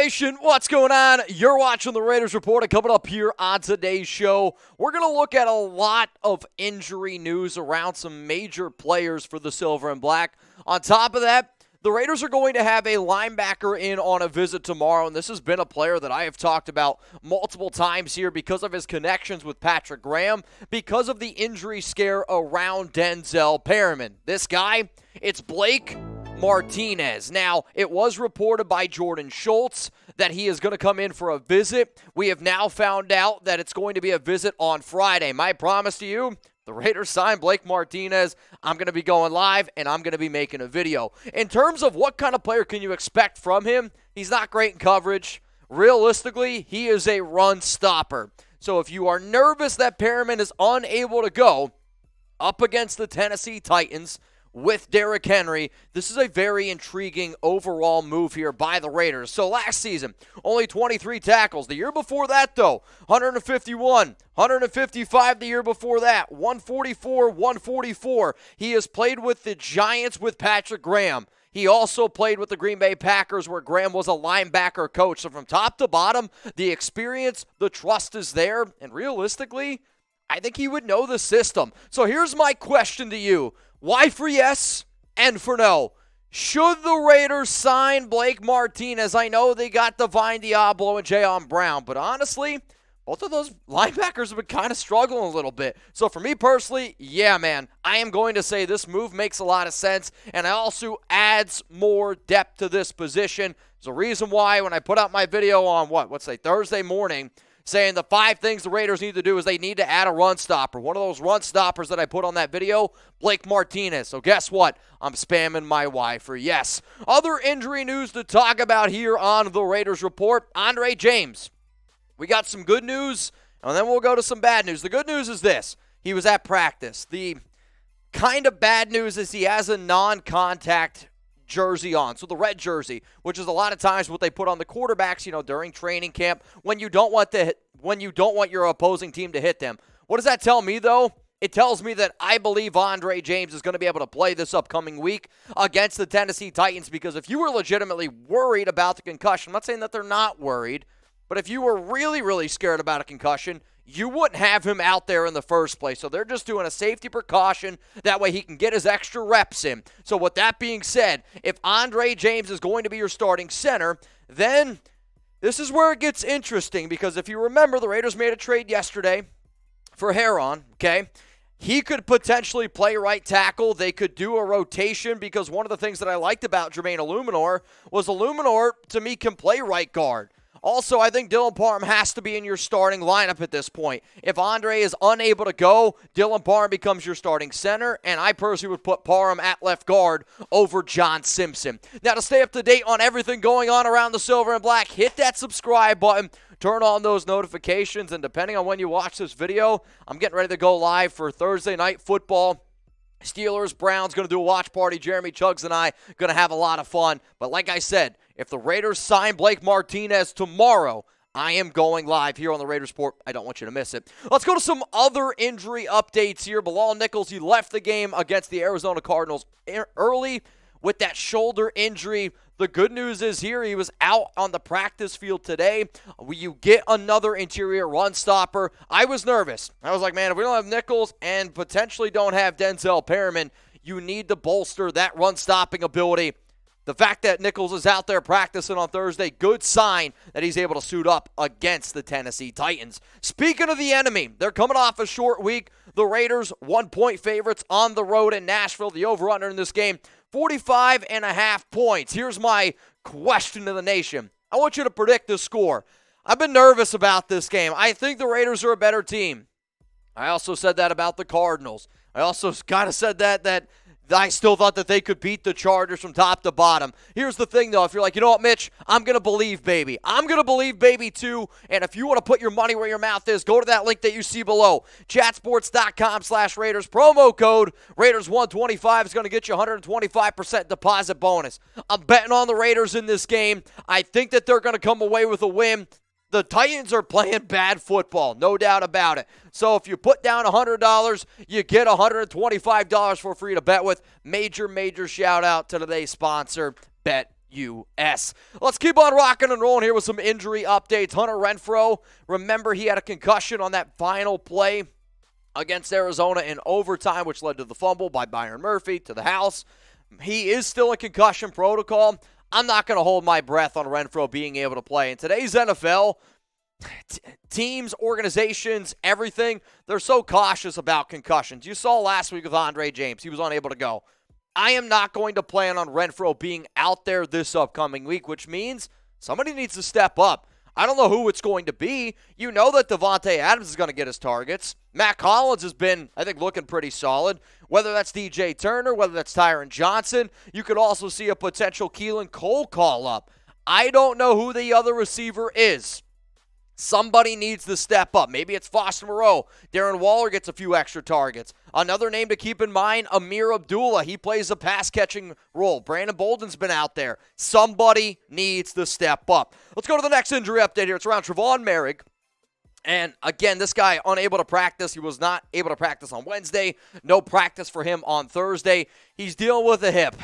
Nation, what's going on? You're watching the Raiders Report, and coming up here on today's show, we're going to look at a lot of injury news around some major players for the Silver and Black. On top of that, the Raiders are going to have a linebacker in on a visit tomorrow, and this has been a player that I have talked about multiple times here because of his connections with Patrick Graham, because of the injury scare around Denzel Perryman. This guy, it's Blake Martinez. Now, it was reported by Jordan Schultz that he is going to come in for a visit. We have now found out that it's going to be a visit on Friday. My promise to you, the Raiders signed Blake Martinez. I'm going to be going live, and I'm going to be making a video. In terms of what kind of player can you expect from him, he's not great in coverage. Realistically, he is a run stopper. So if you are nervous that Perryman is unable to go up against the Tennessee Titans with Derrick Henry, this is a very intriguing overall move here by the Raiders. So last season, only 23 tackles. The year before that, though, 151, 155 the year before that, 144, 144. He has played with the Giants with Patrick Graham. He also played with the Green Bay Packers where Graham was a linebacker coach. So from top to bottom, the experience, the trust is there. And realistically, I think he would know the system. So here's my question to you. Why for yes and for no? Should the Raiders sign Blake Martinez? I know they got Divine Diablo and Jayon Brown, but honestly, both of those linebackers have been kind of struggling a little bit. So for me personally, yeah, man, I am going to say this move makes a lot of sense, and it also adds more depth to this position. There's a reason why when I put out my video on Thursday morning, saying the 5 things the Raiders need to do is they need to add a run stopper. One of those run stoppers that I put on that video, Blake Martinez. So guess what? I'm spamming my Y for yes. Other injury news to talk about here on the Raiders Report. Andre James. We got some good news, and then we'll go to some bad news. The good news is this. He was at practice. The kind of bad news is he has a non-contact jersey on, so the red jersey, which is a lot of times what they put on the quarterbacks, during training camp when you don't want your opposing team to hit them. What does that tell me, though? It tells me that I believe Andre James is going to be able to play this upcoming week against the Tennessee Titans, because if you were legitimately worried about the concussion, I'm not saying that they're not worried, but if you were really, really scared about a concussion, you wouldn't have him out there in the first place. So they're just doing a safety precaution. That way he can get his extra reps in. So with that being said, if Andre James is going to be your starting center, then this is where it gets interesting, because if you remember, the Raiders made a trade yesterday for Heron, okay? He could potentially play right tackle. They could do a rotation, because one of the things that I liked about Jermaine Illuminor was Illuminor, to me, can play right guard. Also, I think Dylan Parham has to be in your starting lineup at this point. If Andre is unable to go, Dylan Parham becomes your starting center, and I personally would put Parham at left guard over John Simpson. Now, to stay up to date on everything going on around the Silver and Black, hit that subscribe button, turn on those notifications, and depending on when you watch this video, I'm getting ready to go live for Thursday Night Football. Steelers, Browns, going to do a watch party. Jeremy Chuggs and I going to have a lot of fun. But like I said, if the Raiders sign Blake Martinez tomorrow, I am going live here on the Raiders Report. I don't want you to miss it. Let's go to some other injury updates here. Bilal Nichols, he left the game against the Arizona Cardinals early with that shoulder injury. The good news is here he was out on the practice field today. You get another interior run stopper. I was nervous. I was like, man, if we don't have Nichols and potentially don't have Denzel Perryman, you need to bolster that run stopping ability. The fact that Nichols is out there practicing on Thursday, good sign that he's able to suit up against the Tennessee Titans. Speaking of the enemy, they're coming off a short week. The Raiders, 1-point favorites on the road in Nashville. The over-under in this game, 45.5 points. Here's my question to the nation. I want you to predict the score. I've been nervous about this game. I think the Raiders are a better team. I also said that about the Cardinals. I also kind of said that I still thought that they could beat the Chargers from top to bottom. Here's the thing, though. If you're like, you know what, Mitch, I'm going to believe baby. I'm going to believe baby, too. And if you want to put your money where your mouth is, go to that link that you see below. Chatsports.com/Raiders. Promo code Raiders125 is going to get you 125% deposit bonus. I'm betting on the Raiders in this game. I think that they're going to come away with a win. The Titans are playing bad football, no doubt about it. So if you put down $100, you get $125 for free to bet with. Major shout out to today's sponsor, Bet U.S. Let's keep on rocking and rolling here with some injury updates. Hunter Renfrow, remember he had a concussion on that final play against Arizona in overtime, which led to the fumble by Byron Murphy to the house. He is still in concussion protocol. I'm not going to hold my breath on Renfrow being able to play. In today's NFL, teams, organizations, everything, they're so cautious about concussions. You saw last week with Andre James. He was unable to go. I am not going to plan on Renfrow being out there this upcoming week, which means somebody needs to step up. I don't know who it's going to be. You know that Devontae Adams is going to get his targets. Matt Collins has been, I think, looking pretty solid. Whether that's DJ Turner, whether that's Tyron Johnson, you could also see a potential Keelan Cole call up. I don't know who the other receiver is. Somebody needs to step up. Maybe it's Foster Moreau. Darren Waller gets a few extra targets. Another name to keep in mind, Amir Abdullah. He plays a pass-catching role. Brandon Bolden's been out there. Somebody needs to step up. Let's go to the next injury update here. It's around Tre'von Moehrig. And again, this guy unable to practice. He was not able to practice on Wednesday. No practice for him on Thursday. He's dealing with a hip.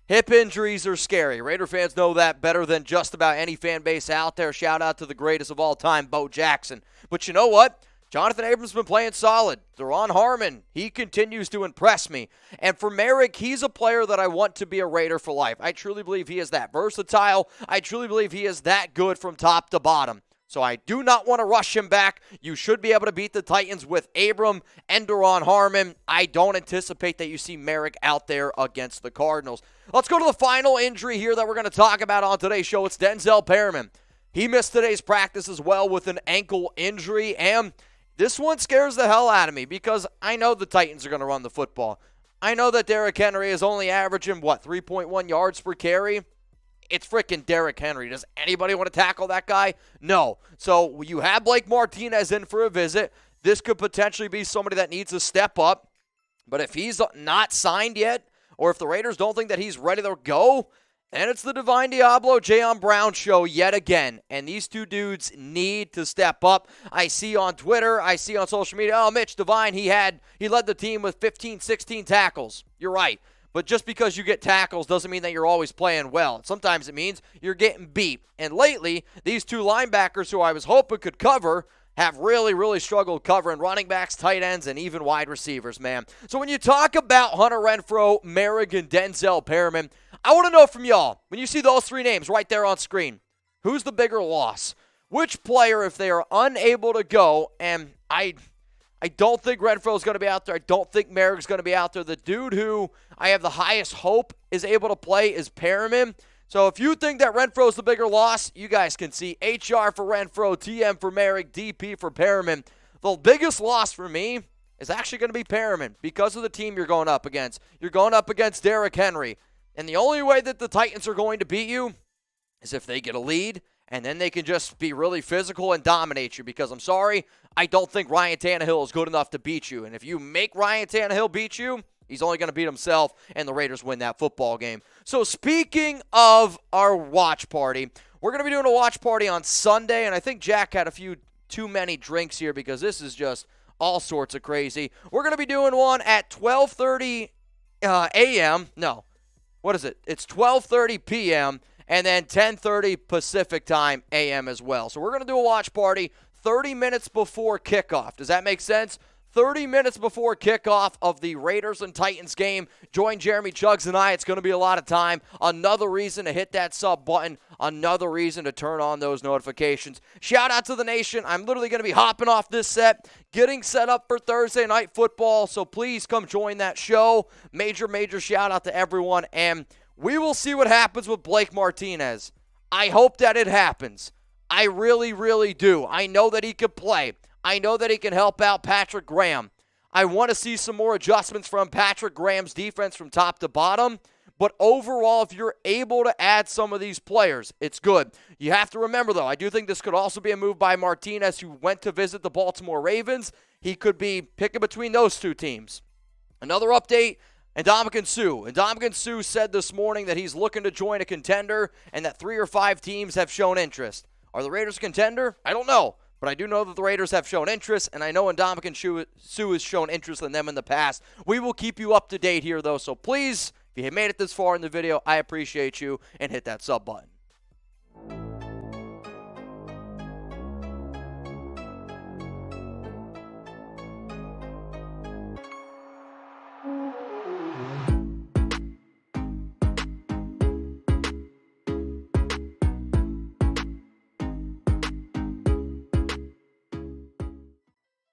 Hip injuries are scary. Raider fans know that better than just about any fan base out there. Shout out to the greatest of all time, Bo Jackson. But you know what? Jonathan Abrams has been playing solid. Deron Harmon, he continues to impress me. And for Moehrig, he's a player that I want to be a Raider for life. I truly believe he is that versatile. I truly believe he is that good from top to bottom. So I do not want to rush him back. You should be able to beat the Titans with Abram and Deron Harmon. I don't anticipate that you see Moehrig out there against the Cardinals. Let's go to the final injury here that we're going to talk about on today's show. It's Denzel Perryman. He missed today's practice as well with an ankle injury, and this one scares the hell out of me because I know the Titans are going to run the football. I know that Derrick Henry is only averaging, 3.1 yards per carry? It's freaking Derrick Henry. Does anybody want to tackle that guy? No. So you have Blake Martinez in for a visit. This could potentially be somebody that needs to step up. But if he's not signed yet, or if the Raiders don't think that he's ready to go, then it's the Divine Diablo, Jayon Brown show yet again. And these two dudes need to step up. I see on Twitter, I see on social media, Mitch Divine, he led the team with 15, 16 tackles. You're right. But just because you get tackles doesn't mean that you're always playing well. Sometimes it means you're getting beat. And lately, these two linebackers who I was hoping could cover have really, really struggled covering running backs, tight ends, and even wide receivers, man. So when you talk about Hunter Renfrow, Moehrig, and Denzel Perryman, I want to know from y'all, when you see those three names right there on screen, who's the bigger loss? Which player, if they are unable to go, and I don't think Renfrow's going to be out there. I don't think Moehrig's going to be out there. The dude who I have the highest hope is able to play is Perryman. So if you think that Renfrow's the bigger loss, you guys can see HR for Renfrow, TM for Moehrig, DP for Perryman. The biggest loss for me is actually going to be Perryman because of the team you're going up against. You're going up against Derrick Henry. And the only way that the Titans are going to beat you is if they get a lead, and then they can just be really physical and dominate you because I'm sorry, I don't think Ryan Tannehill is good enough to beat you. And if you make Ryan Tannehill beat you, he's only going to beat himself, and the Raiders win that football game. So speaking of our watch party, we're going to be doing a watch party on Sunday, and I think Jack had a few too many drinks here because this is just all sorts of crazy. We're going to be doing one at 12:30 a.m. No, what is it? It's 12:30 p.m., and then 10:30 Pacific time a.m. as well. So we're going to do a watch party 30 minutes before kickoff. Does that make sense? 30 minutes before kickoff of the Raiders and Titans game. Join Jeremy Chuggs and I. It's going to be a lot of time. Another reason to hit that sub button. Another reason to turn on those notifications. Shout out to the nation. I'm literally going to be hopping off this set, getting set up for Thursday Night Football. So please come join that show. Major shout out to everyone. And we will see what happens with Blake Martinez. I hope that it happens. I really, really do. I know that he could play. I know that he can help out Patrick Graham. I want to see some more adjustments from Patrick Graham's defense from top to bottom. But overall, if you're able to add some of these players, it's good. You have to remember, though, I do think this could also be a move by Martinez, who went to visit the Baltimore Ravens. He could be picking between those two teams. Another update, Ndamukong Suh. Ndamukong Suh said this morning that he's looking to join a contender and that 3 or 5 teams have shown interest. Are the Raiders a contender? I don't know. But I do know that the Raiders have shown interest, and I know Ndamukong Suh has shown interest in them in the past. We will keep you up to date here, though, so please, if If you made it this far in the video, I appreciate you, and hit that sub button.